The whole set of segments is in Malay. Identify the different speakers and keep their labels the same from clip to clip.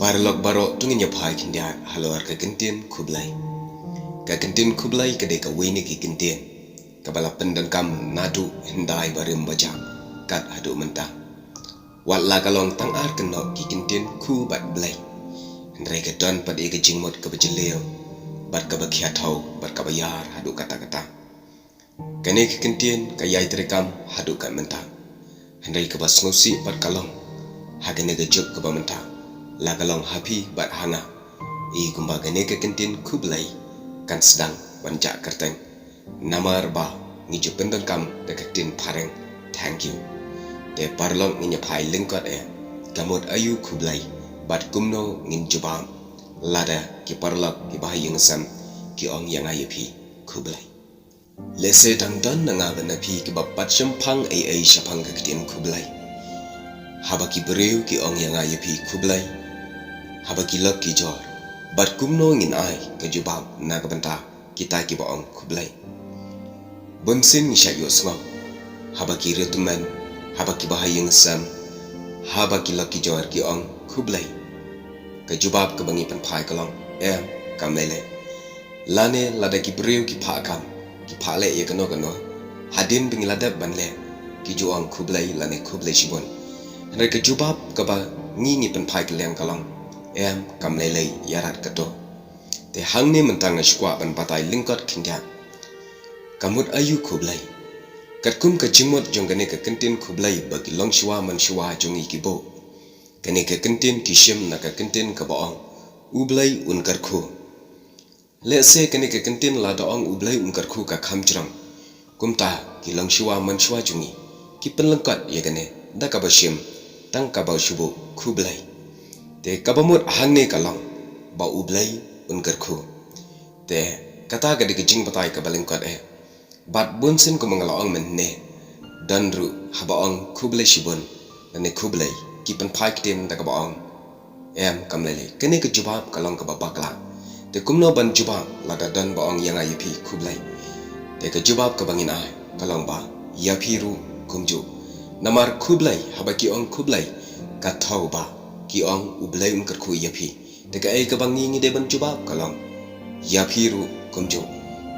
Speaker 1: Barlok barok tungin pai kindia halor ka kentien kublai. Ka kentien kublai ka de ka wini ki kentien. Ka bala pendan kam nadu hindai barim baja kat hadu mentah. Wat la kalong tang ar kenok ki kentien ku bat blai. Hendrai ka don pad e ka jingmot ka bajeleo. Bat ka bakhiat hau bat ka bayar hadu kata-kata. Kane ki kentien ka yai terekam hadu kat mentah. Hendrai ka bas ngusi bat kalong. Hagane ka juk ka ba mentah. La kalong happy bat hanga I kumba gane ke kentin kublai kan sedang banjak kerteng namar ba ngiju pendang kam de kentin pareng thank you de parlong nginya pai lingkot gamut ayu kublai bat kumno ngin jubam lada ki parlok ki bahayeng sam ki ong yang ayepi kublai lese dang dan nga bana pi ki bapat champang ai shapang ke kentin kublai haba ki breu ki ong yang ayepi kublai haba kilak ki jor bat kumno ngin ai ka jubab na ka banta kita ki baong kublai bunsin ni syak yosngo haba ki retuman haba ki bahayeng sam haba kilak ki jor ki ong kublai ka jubab ka bangi pan pai kalong kam lele lane lada ki breu ki pha kam ki pha le ye kano hadin bingi ladab ban le ki juang kublai lane kublai shibon re ka jubab ka ba ngi pan pai kaleng kalong kam lelei yarat kato te hangni mentang skwa ban patai lingkot kindia kamut ayu kublai katkum ka jingmot jonggane ka kentin kublai bagi long shwa man shwa jongi kibo kane ka kentin kishim na ka kentin ka baong ublai unkar khu lese kane ka kentin la daong ublai unkar khu ka khamjram kumta ki long shwa man shwa jongi ki penlengkot ye gane da ka bashim tang ka ba shubu kublai te kabamut hangne kalong ba ublai unkar khu te kata ga dik jing patai ka balingkot bat bunsin ko mangalaong men ne danru habaong kublai shibun ne kublai kipan pai ktem da ka baong kamlele kene ka jubab kalong ka babakla te kumno ban jubab la da dan baong yang ayepi kublai te ka jubab ka bangin ai kalong ba yapiru kumju namar kublai habaki ong kublai ka thau ba ki ong ublai unkar khu yapi teka ai ka bangi ngi de ban jubab kalong yapi ru kumjo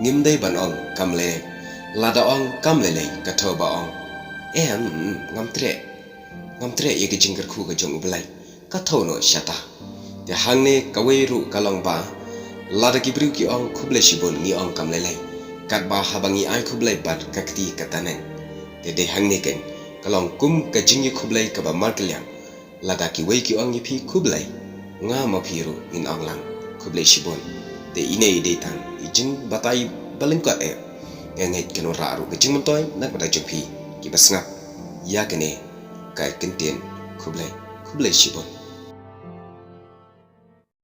Speaker 1: ngimdai ban ong kamle lada ong kamlele ka tho ba ong ngamtre ye ki jingkar khu ka jong ublai ka tho no shata te hangne kawe ru kalong ba lada ki bru ki ong kublai shibon ngi ong kamlele kat ba habangi ai kublai bat kakti katanen te de hangne ken kalong kum ka jingi kublai ka ba markelyang lada ki wei ki ong yipi kublai nga mapiru in ong lang kublai shibon de ine de tang ijin batai balingkot ngai keno raru ke jing mentoy nak pada jopi ki basngap ya kene kai kentien kublai shibon